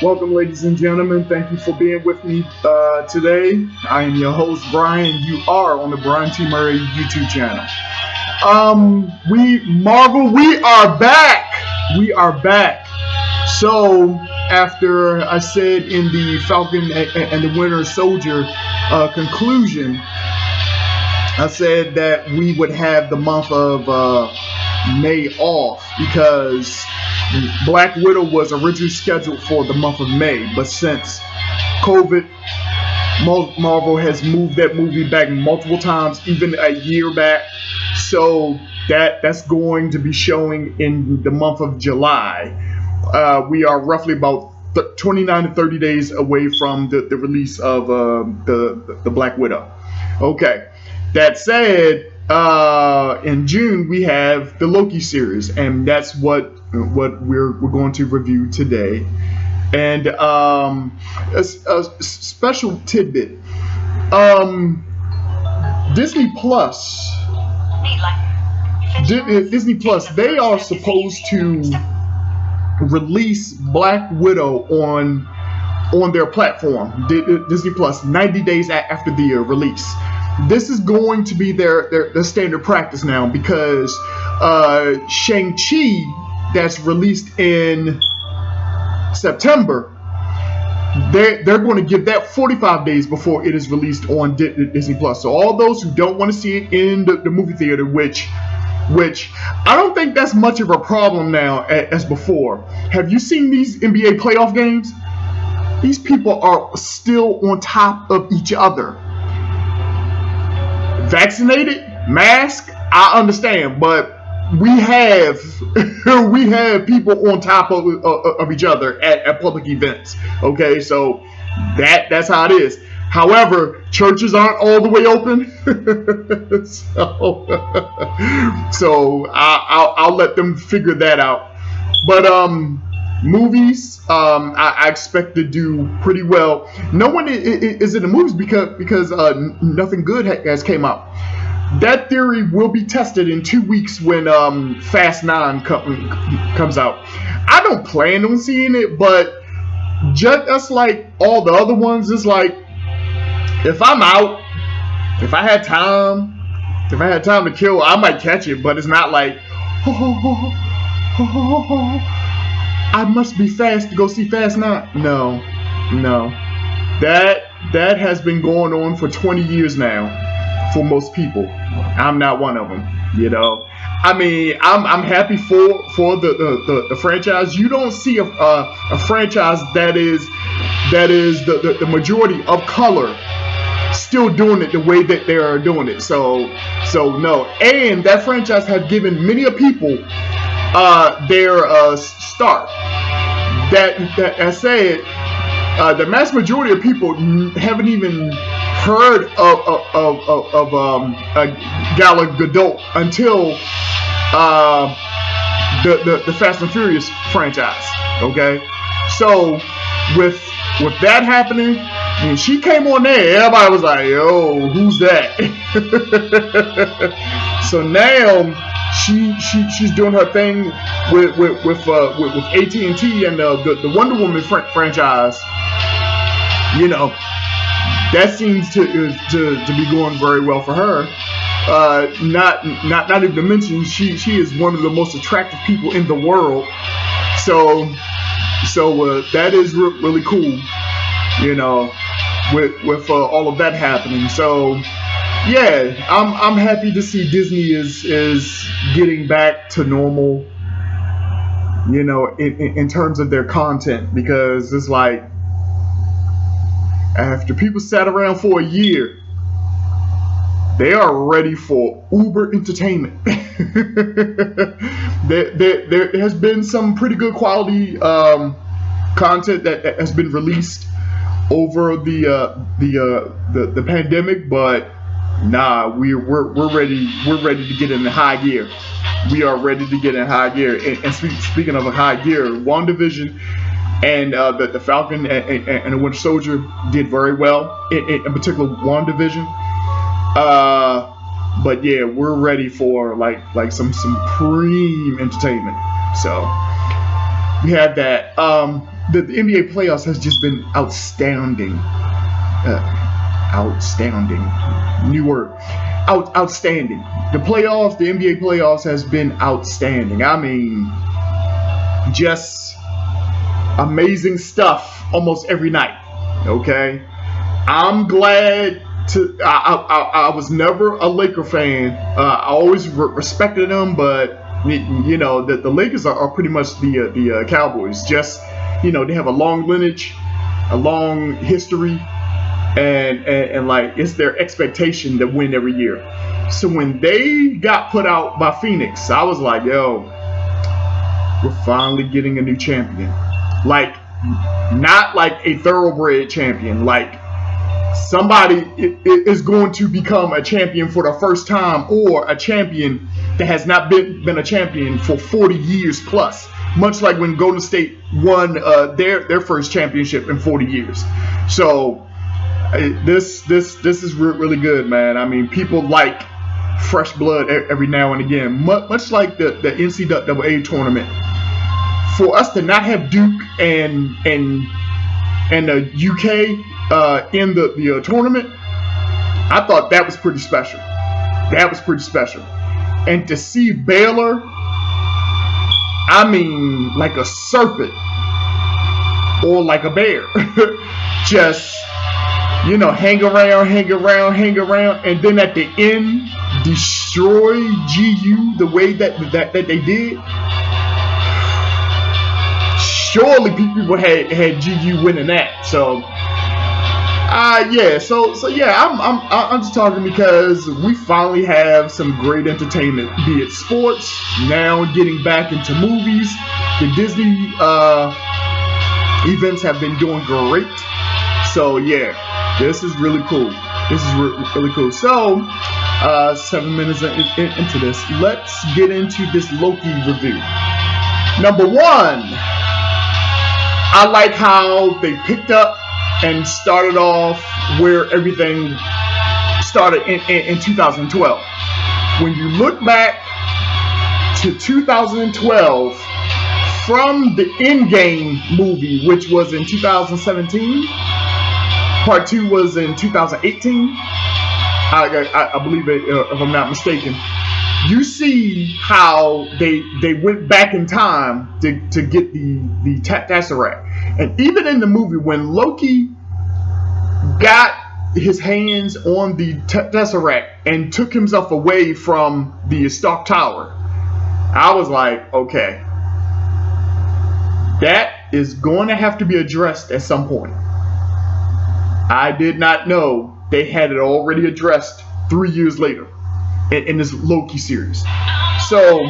Welcome, ladies and gentlemen. Thank you for being with me today. I am your host, Brian. You are on the BrianTMurray YouTube channel. We are back. We are back. So, after I said in the Falcon and the Winter Soldier conclusion, I said that we would have the month of May off because Black Widow was originally scheduled for the month of May, but since COVID, Marvel has moved that movie back multiple times, even a year back. So that's going to be showing in the month of July. We are roughly about 29 to 30 days away from the release of the Black Widow. Okay. That said, in June we have the Loki series, and that's what we're going to review today. And a special tidbit: Disney Plus, Disney Plus, they are supposed to release Black Widow on their platform, Disney Plus, 90 days after the release. This is going to be their standard practice now because Shang-Chi, that's released in September, they're going to give that 45 days before it is released on Disney Plus. So all those who don't want to see it in the movie theater, which I don't think that's much of a problem now as before. Have you seen these NBA playoff games? These people are still on top of each other. Vaccinated, mask, I understand, but we have people on top of each other at public events. Okay, so that's how it is. However, churches aren't all the way open, so I'll let them figure that out. But movies, I expect to do pretty well. No one is in the movies because nothing good has came out. That theory will be tested in 2 weeks when Fast 9 comes out. I don't plan on seeing it, but just like all the other ones, it's like if I'm out, if I had time to kill, I might catch it. But it's not like I must be fast to go see Fast 9. No. That has been going on for 20 years now for most people. I'm not one of them, you know. I mean, I'm happy for the franchise. You don't see a franchise that is the majority of color still doing it the way that they are doing it. So no. And that franchise has given many of people their start. That I said, the mass majority of people haven't even heard of Gal Gadot until the Fast and Furious franchise. Okay, so with that happening, when she came on there, everybody was like, "Yo, who's that?" So now she's doing her thing with AT&T and the Wonder Woman franchise. You know, that seems to be going very well for her. Not even to mention she is one of the most attractive people in the world. So that is really cool. You know, with all of that happening. So yeah, I'm happy to see Disney is getting back to normal. You know, in terms of their content, because it's like after people sat around for a year, they are ready for uber entertainment. there has been some pretty good quality content that has been released over the pandemic, but nah, we're ready to get in high gear. We are ready to get in high gear. And speaking of a high gear, WandaVision and the Falcon and the Winter Soldier did very well. In particular, WandaVision. But yeah, we're ready for like some supreme entertainment. So we have that. the NBA playoffs has just been outstanding. Outstanding. New word. Outstanding. The playoffs, the NBA playoffs has been outstanding. I mean, just amazing stuff almost every night. Okay? I'm glad to. I was never a Laker fan. I always respected them, but you know the Lakers are pretty much the Cowboys. Just they have a long lineage, a long history, and like it's their expectation to win every year. So when they got put out by Phoenix, I was like, yo, we're finally getting a new champion. Like, not like a thoroughbred champion, like somebody is going to become a champion for the first time, or a champion that has not been a champion for 40 years plus, much like when Golden State won their first championship in 40 years. So this is really good, man. I mean, people like fresh blood every now and again, much like the NCAA tournament. For us to not have Duke and the UK in the tournament, I thought that was pretty special. That was pretty special. And to see Baylor, I mean, like a serpent or like a bear, just hang around, and then at the end destroy GU the way that they did. Surely people had GU winning that. So yeah. So yeah, I'm just talking because we finally have some great entertainment, be it sports, now getting back into movies. The Disney events have been doing great. So yeah, this is really cool. This is really cool. So 7 minutes into this, let's get into this Loki review. Number one, I like how they picked up and started off where everything started in 2012. When you look back to 2012, from the Endgame movie, which was in 2017, part 2 was in 2018, I believe it, if I'm not mistaken. You see how they went back in time to get the Tesseract. And even in the movie, when Loki got his hands on the Tesseract and took himself away from the Stark Tower, I was like, okay, that is going to have to be addressed at some point. I did not know they had it already addressed 3 years later in this Loki series. So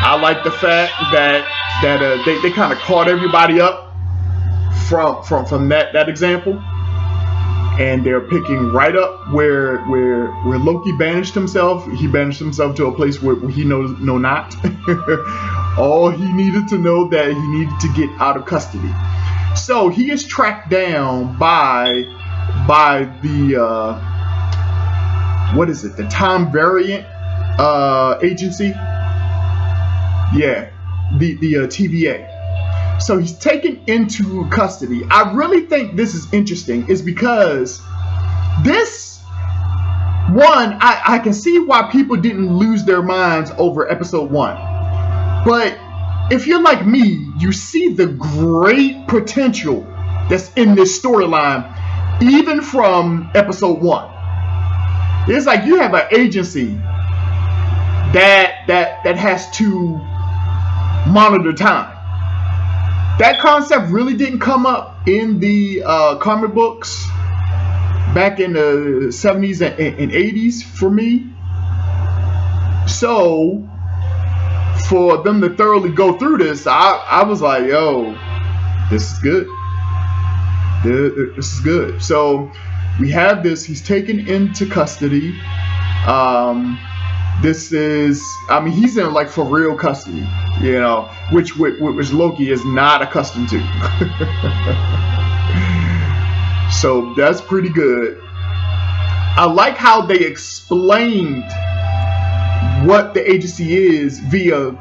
I like the fact that they kind of caught everybody up from that example, and they're picking right up where Loki banished himself. He banished himself to a place where he knows not. All he needed to know that he needed to get out of custody. So he is tracked down by the what is it? The Time Variant Agency. Yeah, the TVA. So he's taken into custody. I really think this is interesting, is because this one, I can see why people didn't lose their minds over episode 1. But if you're like me, you see the great potential that's in this storyline, even from episode 1. It's like you have an agency that has to monitor time. That concept really didn't come up in the comic books back in the 70s and 80s for me. So for them to thoroughly go through this, I was like, yo, this is good. This is good. So we have this. He's taken into custody. This is, I mean, he's in like for real custody, which Loki is not accustomed to. So that's pretty good. I like how they explained what the agency is via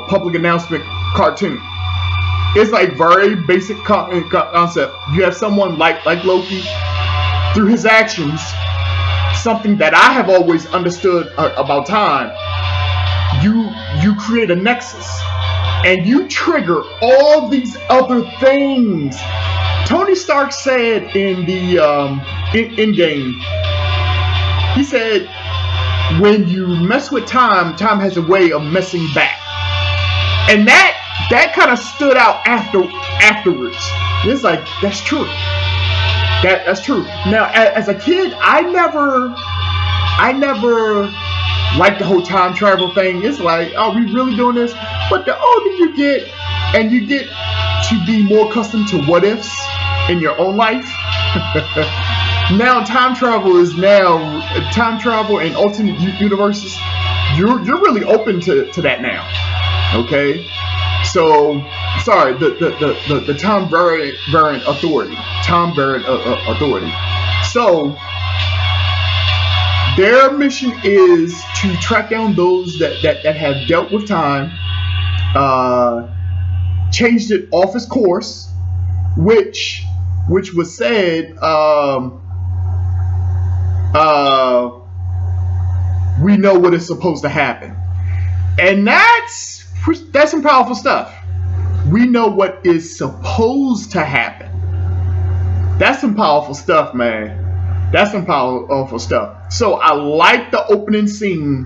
public announcement cartoon. It's like very basic concept. You have someone like Loki, through his actions, something that I have always understood about time. You create a nexus, and you trigger all these other things. Tony Stark said in the in game, he said, when you mess with time, time has a way of messing back, and that kind of stood out afterwards. It's like, that's true. That's true. Now, as a kid, I never liked the whole time travel thing. It's like, are we really doing this? But the older you get, and you get to be more accustomed to what ifs in your own life. Now time travel and alternate universes. You're really open to that now. Okay, so sorry, the time variant authority. Time variant authority. So their mission is to track down those that have dealt with time, changed it off its course, which was said. We know what is supposed to happen, and that's some powerful stuff. We know what is supposed to happen. That's some powerful stuff, man. That's some powerful stuff. So I like the opening scene,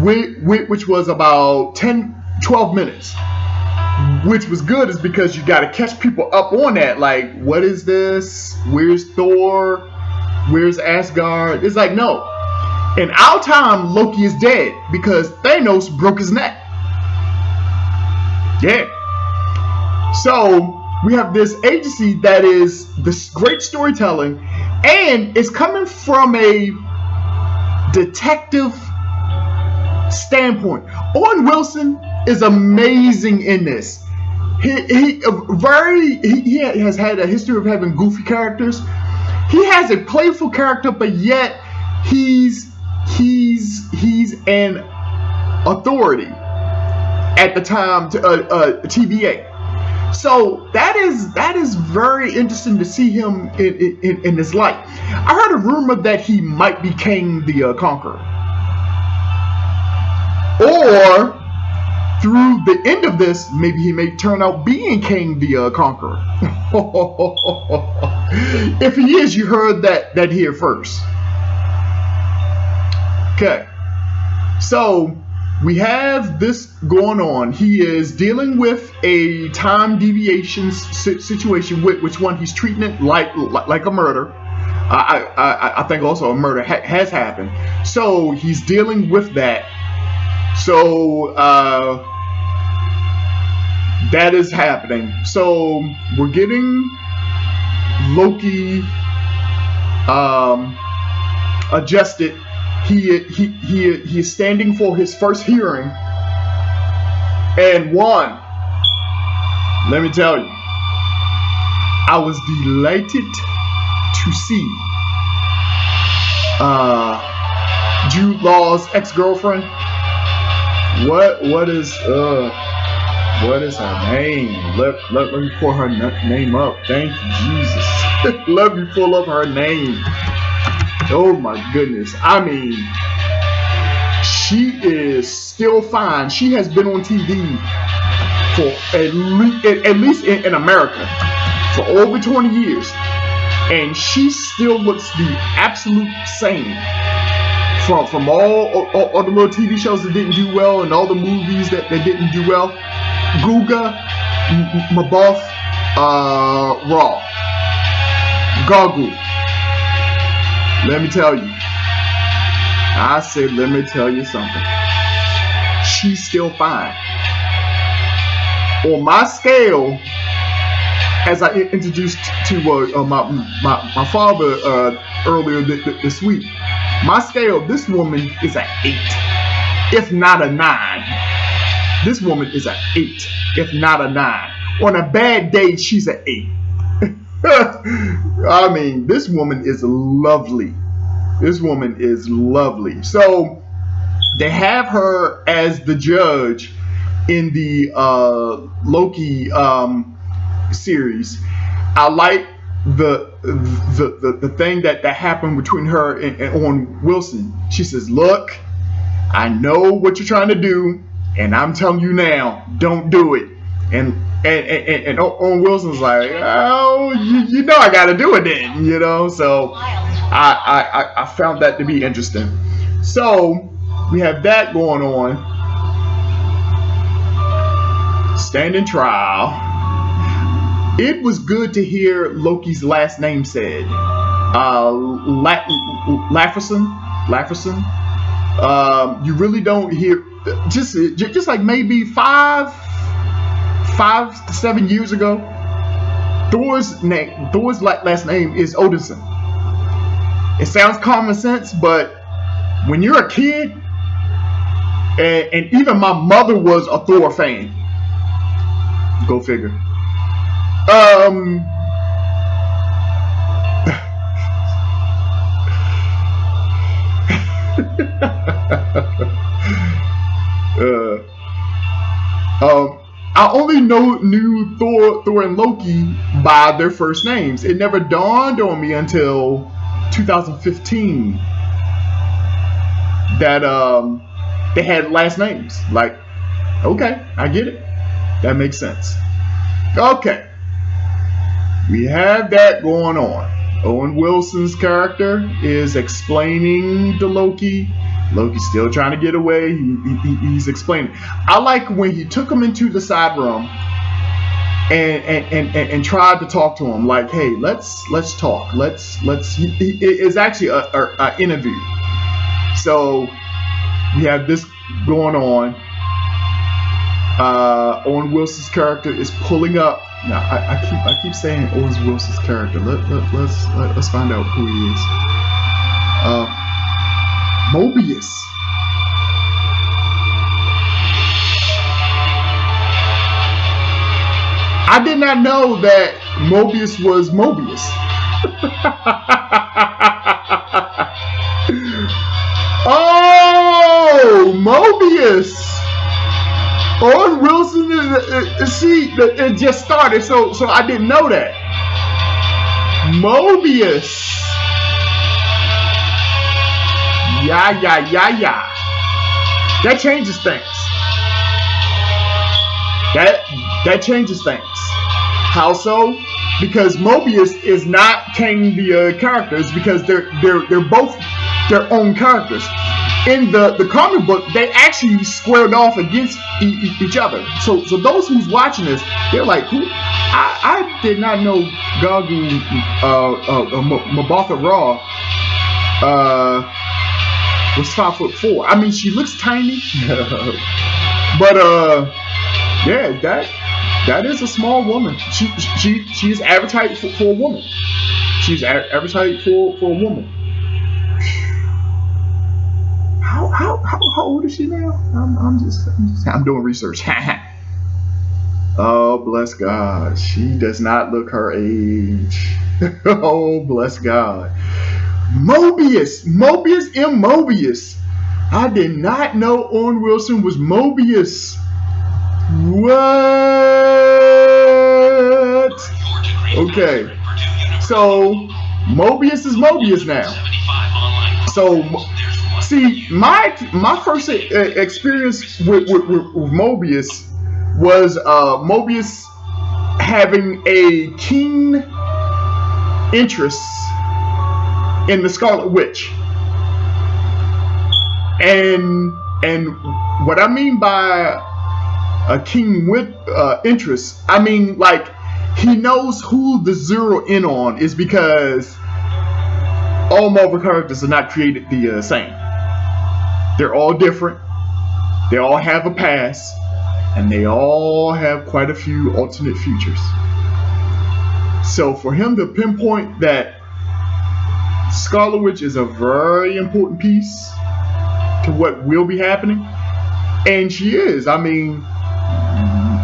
which was about 10-12 minutes. Which was good, is because you got to catch people up on that. Like, what is this? Where's Thor? Where's Asgard? It's like, no. In our time, Loki is dead because Thanos broke his neck. Yeah. So we have this agency that is this great storytelling, and it's coming from a detective standpoint. Owen Wilson is amazing in this. He has had a history of having goofy characters. He has a playful character, but yet he's an authority at the time to TVA. So that is very interesting to see him in this light. I heard a rumor that he might be Kang the Conqueror, or through the end of this, maybe he may turn out being Kang the Conqueror. If he is, you heard that here first. Okay, so we have this going on. He is dealing with a time deviation situation, which one he's treating it like a murder. I think also a murder has happened. So he's dealing with that. So that is happening. So we're getting Loki adjusted. He is standing for his first hearing, and let me tell you, I was delighted to see Jude Law's ex-girlfriend. What is her name? Let me pull her name up. Thank you, Jesus. Let me pull up her name. Oh my goodness. I mean, she is still fine. She has been on TV for at least in America for over 20 years, and she still looks the absolute same. From all the little TV shows that didn't do well, and all the movies that didn't do well. Guga Mbath Raw Gagu. Let me tell you. I said, let me tell you something. She's still fine. On my scale, as I introduced to my father earlier this week, my scale, this woman is an 8, if not a 9. This woman is an 8, if not a 9. On a bad day, she's an 8. I mean, this woman is lovely. This woman is lovely. So they have her as the judge in the Loki series. I like the thing that happened between her and Owen Wilson. She says, "Look, I know what you're trying to do, and I'm telling you now, don't do it." And Owen Wilson's like, "Oh, you know I got to do it then," you know. So I found that to be interesting. So we have that going on. Standing trial. It was good to hear Loki's last name said. Lafferson. You really don't hear, just like maybe 5 to 7 years ago. Thor's last name is Odinson. It sounds common sense, but when you're a kid, and even my mother was a Thor fan. Go figure. I only knew Thor and Loki by their first names. It never dawned on me until 2015 that they had last names. Like, okay, I get it. That makes sense. Okay, we have that going on. Owen Wilson's character is explaining to Loki. Loki's still trying to get away. He's explaining. I like when he took him into the side room and tried to talk to him. Like, hey, let's talk. It's actually a interview. So we have this going on. Owen Wilson's character is pulling up. Now I keep saying Owen Wilson's character. Let's find out who he is. Mobius. I did not know that Mobius was Mobius. Oh, Mobius. Owen Wilson it just started, so I didn't know that. Mobius. Yeah. That changes things. That changes things. How so? Because Mobius is not playing the characters, because they're both their own characters. In the comic book, they actually squared off against each other. So those who's watching this, they're like, who? I did not know Gagu Mabatha Raw was 5'4". I mean, she looks tiny, but yeah, that is a small woman. She's advertised for a woman. She's advertised for a woman. How old is she now? I'm doing research. Oh, bless God. She does not look her age. Oh, bless God. Mobius. Mobius. I did not know Owen Wilson was Mobius. What? Okay. So Mobius is Mobius now. So see, my first experience with Mobius was Mobius having a keen interest in the Scarlet Witch, and what I mean by a keen interest, I mean like he knows who to zero in on, is because all Marvel characters are not created the same. They're all different. They all have a past, and they all have quite a few alternate futures. So for him to pinpoint that Scarlet Witch is a very important piece to what will be happening, and she is. I mean,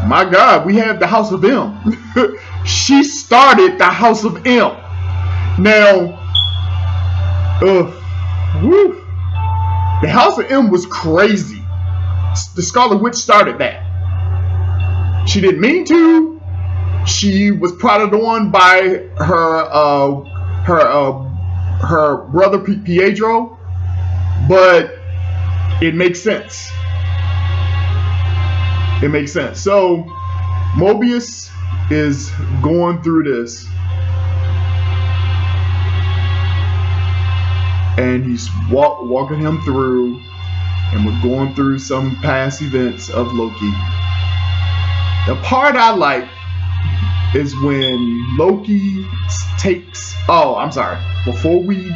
my God, we have the House of M. She started the House of M. Now, the House of M was crazy. The Scarlet Witch started that. She didn't mean to. She was prodded on by her brother Pietro, but it makes sense. It makes sense. So Mobius is going through this, and he's walking him through, and we're going through some past events of Loki. The part I like is when Loki takes. Oh, I'm sorry. Before we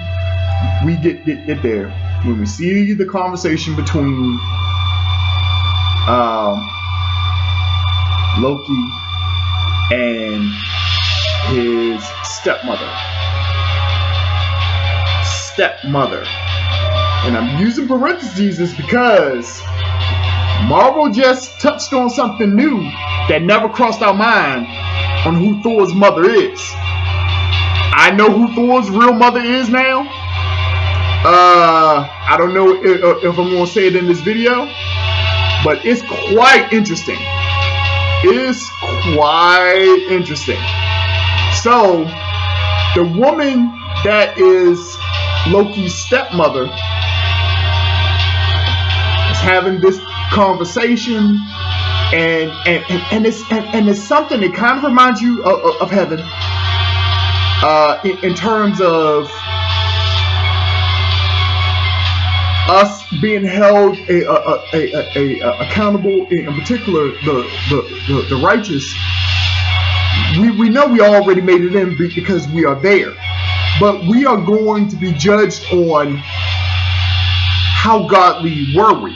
get there, when we see the conversation between Loki and his stepmother, and I'm using parentheses because Marvel just touched on something new that never crossed our mind on who Thor's mother is. I know who Thor's real mother is now. I don't know if I'm going to say it in this video, but it's quite interesting. It's quite interesting. So, the woman that is Loki's stepmother is having this conversation, and it's something that kind of reminds you of heaven, in terms of us being held accountable, in particular the righteous. We know we already made it in because we are there, but we are going to be judged on how godly were we.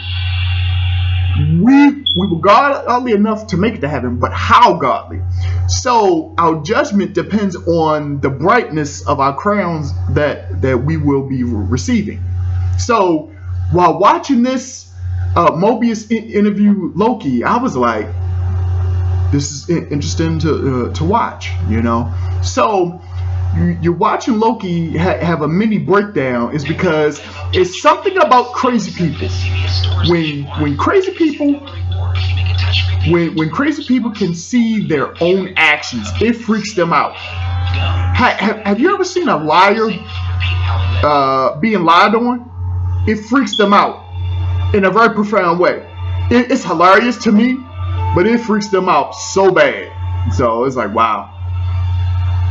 We were godly enough to make it to heaven, but how godly? So our judgment depends on the brightness of our crowns that we will be receiving. So while watching this Mobius interview Loki, I was like, this is interesting to watch, you know. So you're watching Loki have a mini breakdown is because it's something about crazy people. When crazy people can see their own actions, it freaks them out. Have you ever seen a liar being lied on? It freaks them out in a very profound way. It's hilarious to me, but it freaks them out so bad. So it's like, wow.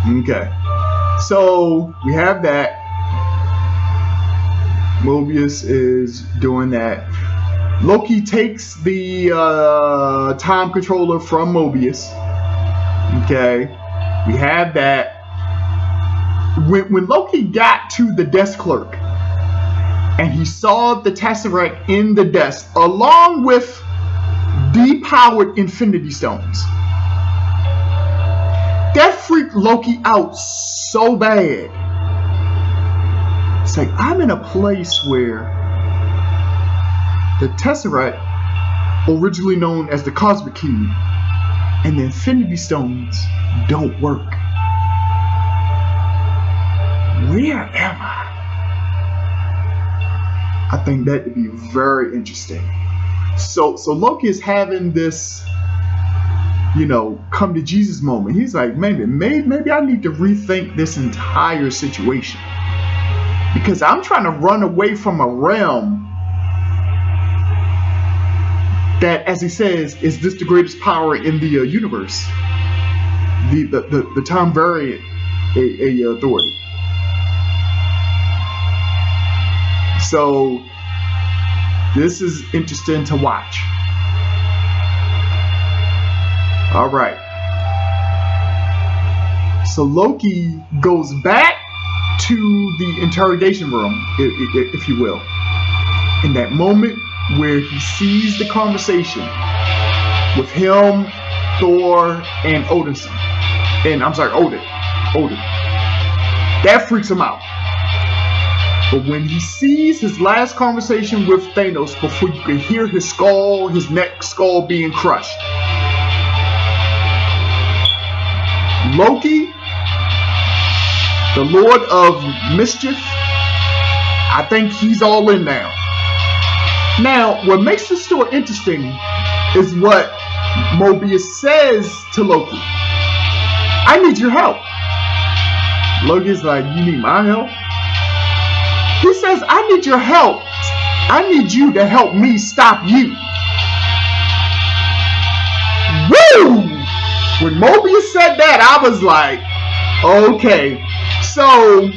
Okay. So we have that. Mobius is doing that. Loki takes the time controller from Mobius. Okay. We have that. When Loki got to the desk clerk and he saw the Tesseract in the desk along with depowered Infinity Stones, that freaked Loki out so bad. It's like, I'm in a place where the Tesseract, originally known as the Cosmic Cube, and the Infinity Stones don't work. Where am I? I think that would be very interesting. So Loki is having this, you know, come to Jesus moment. He's like, maybe I need to rethink this entire situation, because I'm trying to run away from a realm that, as he says, is this the greatest power in the universe, the time variant authority. So this is interesting to watch. All right. So Loki goes back to the interrogation room, if you will, in that moment where he sees the conversation with him, Thor, and Odin. That freaks him out. But when he sees his last conversation with Thanos before you can hear his neck skull being crushed, Loki, the Lord of Mischief, I think he's all in now. Now, what makes this story interesting is what Mobius says to Loki, I need your help. Loki's like, you need my help? He says, I need your help. I need you to help me stop you. Woo! When Mobius said that, I was like, okay. So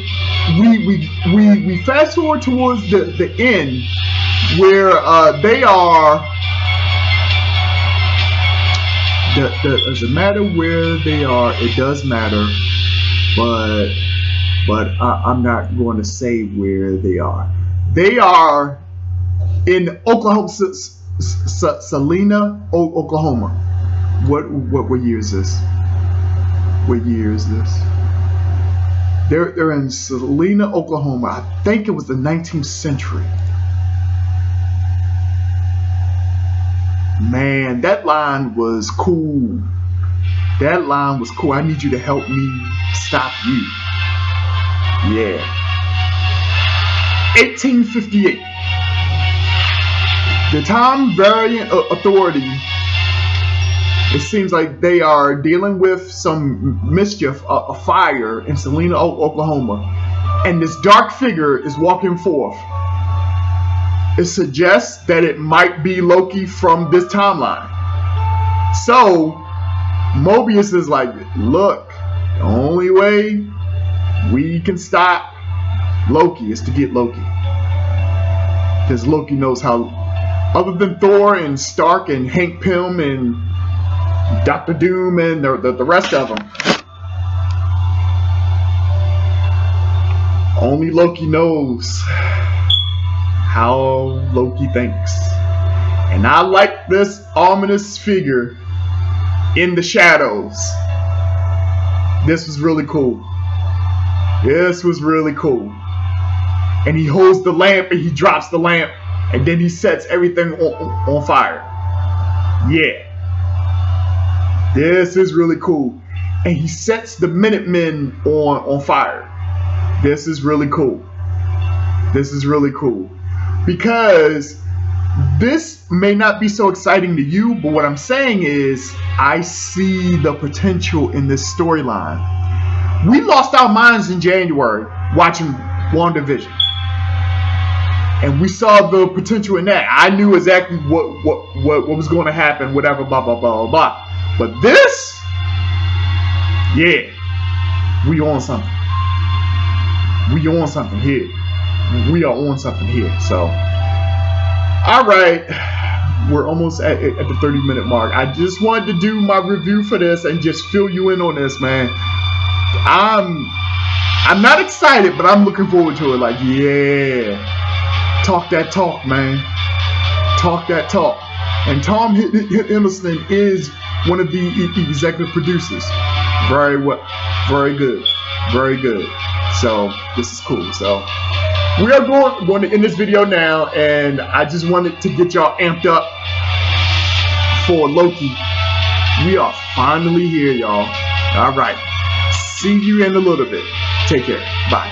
we fast forward towards the end where they are. Does it matter where they are? It does matter, but I'm not going to say where they are. They are in Oklahoma, Salina, Oklahoma. What year is this? What year is this? They're in Salina, Oklahoma. I think it was the 19th century. Man, that line was cool. That line was cool. I need you to help me stop you. Yeah. 1858. The Time Variant Authority, it seems like they are dealing with some mischief, a fire in Salina, Oklahoma, and this dark figure is walking forth. It suggests that it might be Loki from this timeline. So Mobius is like, look, the only way we can stop Loki is to get Loki, because Loki knows how, other than Thor and Stark and Hank Pym and Dr. Doom and the rest of them, only Loki knows how Loki thinks. And I like this ominous figure in the shadows. This was really cool. This was really cool. And he holds the lamp and he drops the lamp and then he sets everything on fire. Yeah. This is really cool. And he sets the Minutemen on fire. This is really cool. This is really cool. Because this may not be so exciting to you, but what I'm saying is I see the potential in this storyline. We lost our minds in January watching WandaVision. And we saw the potential in that. I knew exactly what was going to happen, whatever, blah, blah, blah, blah, blah. But this, yeah, we on something. We on something here. We are on something here. So, all right, we're almost at the 30-minute mark. I just wanted to do my review for this and just fill you in on this, man. I'm not excited, but I'm looking forward to it. Like, yeah, talk that talk, man. Talk that talk. And Tom Hiddleston is one of the executive producers. Very well, very good, very good. So this is cool. So we are going to end this video now, and I just wanted to get y'all amped up for Loki. We are finally here, y'all. All right. See you in a little bit. Take care. Bye.